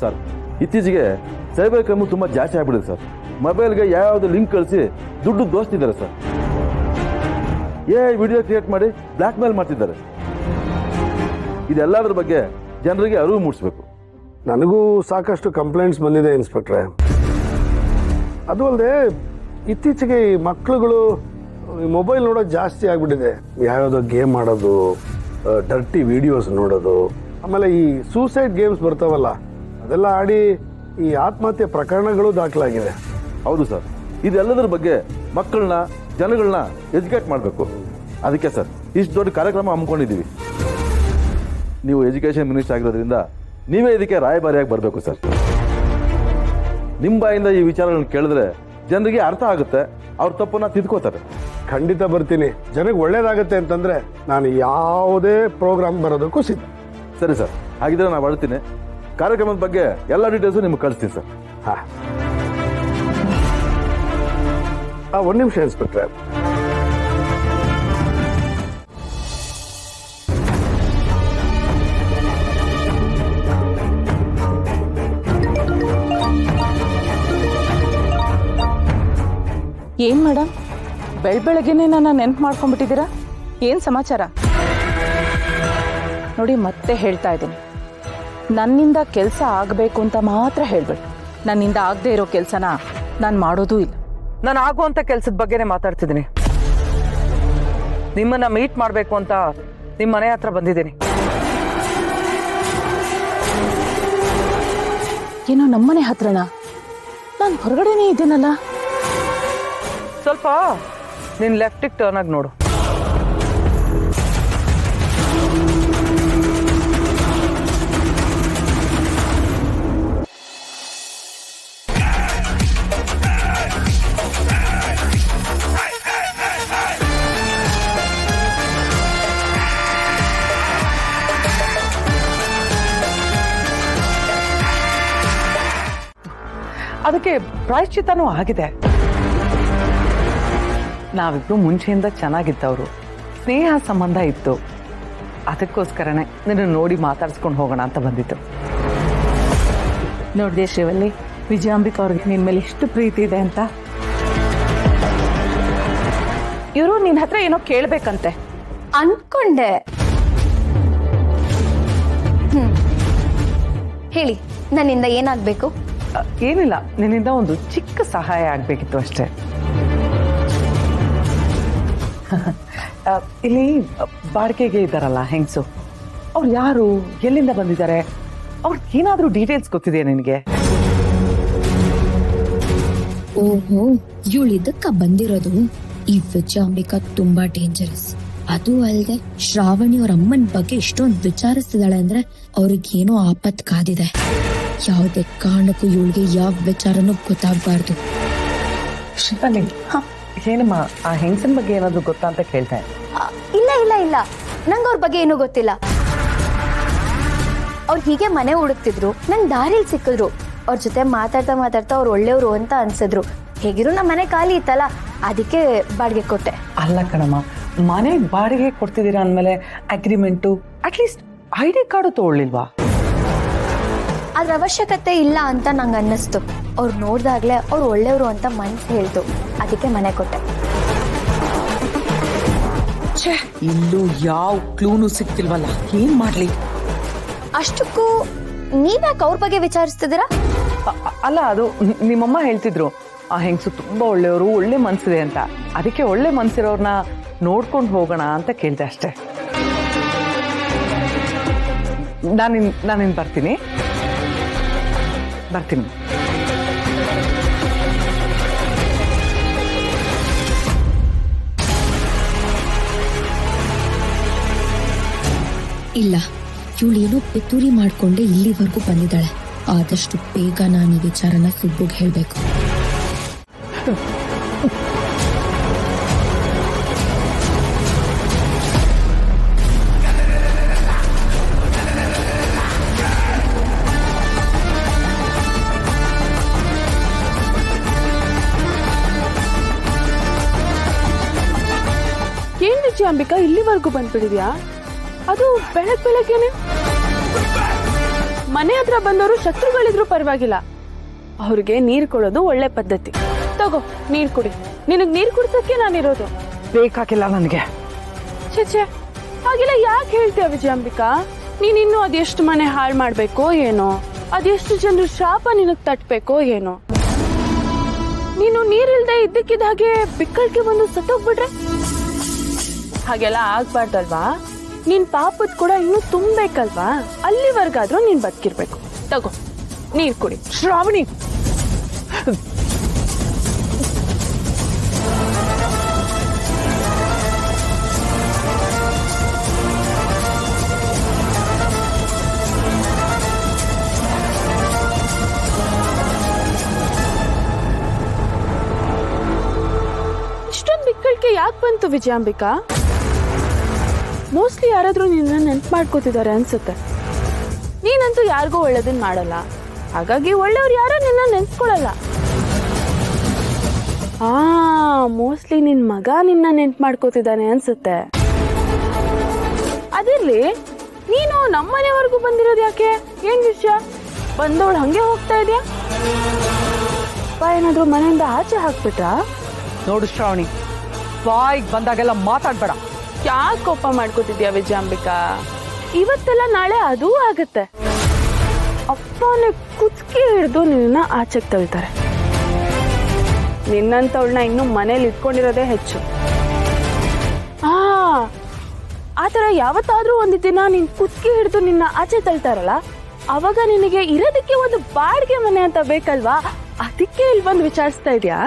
Sir, ಇತ್ತೀಚೆಗೆ cyber crime ತುಂಬ ಜಾಸ್ತಿ ಆಗ್ಬಿಡಿದೆ ಸರ್. ಮೊಬೈಲ್ಗೆ ಯಾವ್ಯಾವುದು ಲಿಂಕ್ ಕಳಿಸಿ ದುಡ್ಡು ದೋಸ್ತಿದ್ದಾರೆ ಸರ್. ವಿಡಿಯೋ ಕ್ರಿಯೇಟ್ ಮಾಡಿ ಬ್ಲ್ಯಾಕ್ ಮೇಲ್ ಮಾಡ್ತಿದ್ದಾರೆ. ಇದೆಲ್ಲದರ ಬಗ್ಗೆ ಜನರಿಗೆ ಅರಿವು ಮೂಡಿಸ್ಬೇಕು. ನನಗೂ ಸಾಕಷ್ಟು ಕಂಪ್ಲೇಂಟ್ಸ್ ಬಂದಿದೆ ಇನ್ಸ್ಪೆಕ್ಟ್ರೆ. ಅದು ಅಲ್ಲದೆ ಇತ್ತೀಚೆಗೆ ಈ ಮಕ್ಕಳುಗಳು ಮೊಬೈಲ್ ನೋಡೋದು ಜಾಸ್ತಿ ಆಗ್ಬಿಟ್ಟಿದೆ. ಯಾವ್ಯಾವುದೋ ಗೇಮ್ ಆಡೋದು, ಡರ್ಟಿ ವಿಡಿಯೋಸ್ ನೋಡೋದು, ಆಮೇಲೆ ಈ ಸೂಸೈಡ್ ಗೇಮ್ಸ್ ಬರ್ತಾವಲ್ಲ ಅದೆಲ್ಲ ಆಡಿ ಈ ಆತ್ಮಹತ್ಯೆ ಪ್ರಕರಣಗಳು ದಾಖಲಾಗಿದೆ. ಹೌದು ಸರ್, ಇದೆಲ್ಲದರ ಬಗ್ಗೆ ಮಕ್ಕಳನ್ನ ಜನಗಳನ್ನ ಎಜುಕೇಟ್ ಮಾಡಬೇಕು. ಅದಕ್ಕೆ ಸರ್ ಇಷ್ಟು ದೊಡ್ಡ ಕಾರ್ಯಕ್ರಮ ಹಮ್ಮಿಕೊಂಡಿದ್ದೀವಿ. ನೀವು ಎಜುಕೇಷನ್ ಮಿನಿಸ್ಟರ್ ಆಗಿರೋದ್ರಿಂದ ನೀವೇ ಇದಕ್ಕೆ ರಾಯಭಾರಿಯಾಗಿ ಬರಬೇಕು ಸರ್. ನಿಮ್ಮ ಬಾಯಿಂದ ಈ ವಿಚಾರಗಳನ್ನ ಕೇಳಿದ್ರೆ ಜನರಿಗೆ ಅರ್ಥ ಆಗುತ್ತೆ, ಅವ್ರ ತಪ್ಪನ್ನ ತಿದ್ಕೋತಾರೆ. ಖಂಡಿತ ಬರ್ತೀನಿ. ಜನಕ್ಕೆ ಒಳ್ಳೇದಾಗತ್ತೆ ಅಂತಂದ್ರೆ ನಾನು ಯಾವುದೇ ಪ್ರೋಗ್ರಾಮ್ ಬರೋದಕ್ಕೂ ಸಿದ್ಧ. ಸರಿ ಸರ್, ಹಾಗಿದ್ರೆ ನಾನು ಹೊರಡ್ತೀನಿ. ಕಾರ್ಯಕ್ರಮದ ಬಗ್ಗೆ ಎಲ್ಲ ಡೀಟೇಲ್ಸು ನಿಮ್ಗೆ ಕಳಿಸ್ತೀನಿ ಸರ್. ಹಾ, ಒಂದು ನಿಮಿಷ ಇನ್ಸ್ಪೆಕ್ಟ್ರೆ. ಏನ್ ಮೇಡಮ್, ಬೆಳಗ್ಗೆನೆ ನನ್ನ ನೆನ್ಪು ಮಾಡ್ಕೊಂಡ್ಬಿಟ್ಟಿದ್ದೀರಾ? ಏನ್ ಸಮಾಚಾರ? ನೋಡಿ, ಮತ್ತೆ ಹೇಳ್ತಾ ಇದ್ದೀನಿ, ನನ್ನಿಂದ ಕೆಲಸ ಆಗಬೇಕು ಅಂತ ಮಾತ್ರ ಹೇಳ್ಬೇಡಿ. ನನ್ನಿಂದ ಆಗದೆ ಇರೋ ಕೆಲಸನ ನಾನು ಮಾಡೋದೂ ಇಲ್ಲ. ನಾನು ಆಗುವಂತ ಕೆಲಸದ ಬಗ್ಗೆನೇ ಮಾತಾಡ್ತಿದ್ದೀನಿ. ನಿಮ್ಮನ್ನ ಮೀಟ್ ಮಾಡಬೇಕು ಅಂತ ನಿಮ್ಮ ಮನೆ ಹತ್ರ ಬಂದಿದ್ದೀನಿ. ಏನೋ ನಮ್ಮನೆ ಹತ್ರನಾ? ನಾನು ಹೊರಗಡೆನೇ ಇದ್ದೀನಲ್ಲ. ಸ್ವಲ್ಪ ನಿನ್ ಲೆಫ್ಟಿಗೆ ಟರ್ನ್ ಆಗಿ ನೋಡು. ಅದಕ್ಕೆ ಪ್ರಾಯಶ್ಚಿತ್ತನೂ ಆಗಿದೆ. ನಾವಿಬ್ರು ಮುಂಚೆಯಿಂದ ಚೆನ್ನಾಗಿದ್ದವರು, ಸ್ನೇಹ ಸಂಬಂಧ ಇತ್ತು. ಅದಕ್ಕೋಸ್ಕರನೇ ನಿನ್ನ ನೋಡಿ ಮಾತಾಡ್ಸ್ಕೊಂಡು ಹೋಗೋಣ ಅಂತ ಬಂದಿತ್ತು. ನೋಡಿದೆ ಶ್ರೀವಲ್ಲಿ, ವಿಜಯಾಂಬಿಕಾ ಅವ್ರಿಗೆ ನಿನ್ ಮೇಲೆ ಎಷ್ಟು ಪ್ರೀತಿ ಇದೆ ಅಂತ. ಇವರು ನಿನ್ನ ಹತ್ರ ಏನೋ ಕೇಳ್ಬೇಕಂತೆ ಅನ್ಕೊಂಡೆ. ಹೇಳಿ, ನನ್ನಿಂದ ಏನಾಗ್ಬೇಕು? ಏನಿಲ್ಲ, ನಿನ್ನಿಂದ ಒಂದು ಚಿಕ್ಕ ಸಹಾಯ ಆಗ್ಬೇಕಿತ್ತು ಅಷ್ಟೇ. ಇಲ್ಲಿ ಬಾಡಿಗೆಗೆ ಇದ್ದಾರಲ್ಲ ಹೆಂಗಸು, ಅವ್ರು ಯಾರು, ಎಲ್ಲಿಂದ ಬಂದಿದ್ದಾರೆ, ಅವ್ರಿಗೆ ಏನಾದ್ರೂ ಡೀಟೇಲ್ಸ್ ಗೊತ್ತಿದೆಯಾ ನಿನಗೆ? ಓಹೋ, ಇವಳಿದ್ದಕ್ಕ ಬಂದಿರೋದು. ಈ ವಿಜಯಾಂಬಿಕಾ ತುಂಬಾ ಡೇಂಜರಸ್. ಅದು ಅಲ್ಲದೆ ಶ್ರಾವಣಿ ಅವ್ರ ಅಮ್ಮನ ಬಗ್ಗೆ ಇಷ್ಟೊಂದು ವಿಚಾರಿಸ್ತಿದ್ದಾಳೆ ಅಂದ್ರೆ ಅವ್ರಿಗೇನೋ ಆಪತ್ ಕಾದಿದೆ. ಯಾವುದೇ ಕಾರಣಕ್ಕೂ ಇವಳಿಗೆ ಯಾವ ವಿಚಾರನೂ ಗೊತ್ತಾಗಬಾರ್ದು. ಶಿಫಾಲಿ, ಏನಮ್ಮ ಆ ಹೆಂಗಸನ ಬಗ್ಗೆ ಏನಾದ್ರು ಗೊತ್ತಾ ಅಂತ ಕೇಳ್ತಾ? ಇಲ್ಲ ಇಲ್ಲ ಇಲ್ಲ, ನಂಗೆ ಅವ್ರ ಬಗ್ಗೆ ಏನೂ ಗೊತ್ತಿಲ್ಲ. ಅವ್ರು ಹೀಗೆ ಮನೆ ಹುಡುಕ್ತಿದ್ರು, ನಂಗೆ ದಾರಿಲಿ ಸಿಕ್ಕಿದ್ರು. ಅವ್ರ ಜೊತೆ ಮಾತಾಡ್ತಾ ಮಾತಾಡ್ತಾ ಅವ್ರು ಒಳ್ಳೆಯವರು ಅಂತ ಅನ್ಸಿದ್ರು. ಹೇಗಿರು ನಮ್ಮ ಮನೆ ಖಾಲಿ ಇತ್ತಲ್ಲ, ಅದಕ್ಕೆ ಬಾಡಿಗೆ ಕೊಟ್ಟೆ. ಅಲ್ಲ ಕಣಮ್ಮ, ಮನೆ ಬಾಡಿಗೆ ಕೊಡ್ತಿದ್ದೀರಾ ಅಂದಮೇಲೆ ಅಗ್ರಿಮೆಂಟು, ಅಟ್ಲೀಸ್ಟ್ ID ಕಾರ್ಡು ತಗೊಳ್ಳಿಲ್ವಾ? ಅದ್ರ ಅವಶ್ಯಕತೆ ಇಲ್ಲ ಅಂತ ನಂಗೆ ಅನ್ನಿಸ್ತು. ಅವ್ರು ನೋಡ್ದಾಗ್ಲೇ ಅವ್ರು ಒಳ್ಳೆಯವರು ಅಂತ ಮನ್ಸು ಹೇಳ್ತು, ಅದಕ್ಕೆ ಮನೆ ಕೊಟ್ಟೆ. ಇಲ್ಲೂ ಯಾವ ಕ್ಲೂನು ಸಿಕ್ತಿಲ್ವಲ್ಲ, ಏನ್ ಮಾಡ್ಲಿ? ಅಷ್ಟಕ್ಕೂ ನೀವ್ಯಾಕೆ ಅವ್ರ ಬಗ್ಗೆ ವಿಚಾರಿಸ್ತಿದ್ದೀರಾ? ಅಲ್ಲ, ಅದು ನಿಮ್ಮಮ್ಮ ಹೇಳ್ತಿದ್ರು ಆ ಹೆಂಗಸು ತುಂಬಾ ಒಳ್ಳೆಯವರು, ಒಳ್ಳೆ ಮನ್ಸಿದೆ ಅಂತ. ಅದಕ್ಕೆ ಒಳ್ಳೆ ಮನ್ಸಿರೋರ್ನ ನೋಡ್ಕೊಂಡು ಹೋಗೋಣ ಅಂತ ಕೇಳ್ದೆ ಅಷ್ಟೇ. ನಾನಿನ್ ಬರ್ತೀನಿ. ಇಲ್ಲ, ಇವಳೇನೋ ಪಿತೂರಿ ಮಾಡ್ಕೊಂಡೆ ಇಲ್ಲಿವರೆಗೂ ಬಂದಿದ್ದಾಳೆ. ಆದಷ್ಟು ಬೇಗ ನಾನು ಈ ವಿಚಾರನ ಸುಬ್ಬುಗ್ ಹೇಳ್ಬೇಕು. ಏನ್ ವಿಜಯಾಂಬಿಕಾ, ಇಲ್ಲಿವರೆಗೂ ಬಂದ್ಬಿಡಿದ್ಯಾ? ಅದು ಬೆಳಗ್ಗೆನೆ ಮನೆ ಹತ್ರ ಬಂದವರು ಶತ್ರುಗಳಿದ್ರು ಪರವಾಗಿಲ್ಲ, ಅವ್ರಿಗೆ ನೀರ್ ಕೊಡೋದು ಒಳ್ಳೆ ಪದ್ಧತಿ. ತಗೋ ನೀರ್ ಕುಡಿ, ನಿನಗ್ ನೀರ್ ಕುಡ್ಸಕ್ಕೆ ನಾನಿರೋದು. ಬೇಕಾಗಿಲ್ಲ ನನಗೆ. ಛೇ, ಹಾಗೆಲ್ಲ ಯಾಕೆ ಹೇಳ್ತೀಯ ವಿಜಯಾಂಬಿಕಾ? ನೀನಿನ್ನು ಅದೆಷ್ಟು ಮನೆ ಹಾಳು ಮಾಡ್ಬೇಕೋ ಏನೋ, ಅದೆಷ್ಟು ಜನರು ಶಾಪ ನಿನಗ್ ತಟ್ಬೇಕೋ ಏನೋ. ನೀನು ನೀರಿಲ್ದೆ ಇದ್ದಕ್ಕಿದ್ದ ಹಾಗೆ ಬಿಕ್ಕಳಿಗೆ ಬಂದು ಸತ್ತೋಗ್ಬಿಟ್ರೆ ಹಾಗೆಲ್ಲ ಆಗ್ಬಾರ್ದಲ್ವಾ? ನಿನ್ ಪಾಪದ್ ಕೂಡ ಇನ್ನೂ ತುಂಬಬೇಕಲ್ವಾ? ಅಲ್ಲಿವರೆಗಾದ್ರೂ ನೀನ್ ಬದುಕಿರ್ಬೇಕು. ತಗೋ ನೀರ್ ಕುಡಿ. ಶ್ರಾವಣಿ, ಇಷ್ಟೊಂದು ಬಿಕ್ಕಳಿಕೆ ಯಾಕೆ ಬಂತು ವಿಜಯಾಂಬಿಕಾ? ಮೋಸ್ಟ್ಲಿ ಯಾರಾದ್ರೂ ನಿನ್ನ ನೆನ್ಪು ಮಾಡ್ಕೋತಿದ್ದಾರೆ ಅನ್ಸುತ್ತೆ. ನೀನಂತೂ ಯಾರಿಗೂ ಒಳ್ಳೇದನ್ನ ಮಾಡಲ್ಲ, ಹಾಗಾಗಿ ಒಳ್ಳೆಯವ್ರು ಯಾರೋ ನಿನ್ನ ನೆನ್ಸ್ಕೊಳಲ್ಲ. ಮೋಸ್ಟ್ಲಿ ನಿನ್ ಮಗ ನಿನ್ನ ನೆನ್ಪು ಮಾಡ್ಕೋತಿದ್ದಾನೆ ಅನ್ಸುತ್ತೆ. ಅದಿರ್ಲಿ, ನೀನು ನಮ್ಮನೆವರೆಗೂ ಬಂದಿರೋದು ಯಾಕೆ? ಏನ್ ವಿಷಯ? ಬಂದವಳು ಹಂಗೆ ಹೋಗ್ತಾ ಇದೆಯಾ? ಏನಾದ್ರೂ ಮನೆಯಿಂದ ಆಚೆ ಹಾಕ್ಬಿಟ್ರಾ? ನೋಡು ಶ್ರಾವಣಿ, ಬಾಯಿಗೆ ಬಂದಾಗೆಲ್ಲ ಮಾತಾಡ್ಬೇಡ. ಯಾಕೆ ಕೋಪ ಮಾಡ್ಕೋತಿದ್ಯಾ ವಿಜಯಾಂಬಿಕಾ? ಇವತ್ತೆಲ್ಲ ನಾಳೆ ಅದೂ ಆಗತ್ತೆ. ಅಪ್ಪನೇ ಕುತ್ಕಿ ಹಿಡಿದು ನಿನ್ನ ಆಚೆಗೆ ತಳ್ತಾರೆ. ನಿನ್ನಂತವಳನ್ನ ಇನ್ನು ಮನೇಲಿ ಇಟ್ಕೊಂಡಿರೋದೇ ಹೆಚ್ಚು. ಆತರ ಯಾವತ್ತಾದ್ರೂ ಒಂದು ದಿನ ನೀನ್ ಕುತ್ಕಿ ಹಿಡಿದು ನಿನ್ನ ಆಚೆ ತಳ್ತಾರಲ್ಲ, ಅವಾಗ ನಿನಗೆ ಇರೋದಕ್ಕೆ ಒಂದು ಬಾಡಿಗೆ ಮನೆ ಅಂತ ಬೇಕಲ್ವಾ? ಅದಕ್ಕೆ ಇಲ್ಲಿ ಬಂದು ವಿಚಾರಿಸ್ತಾ ಇದ್ಯಾ?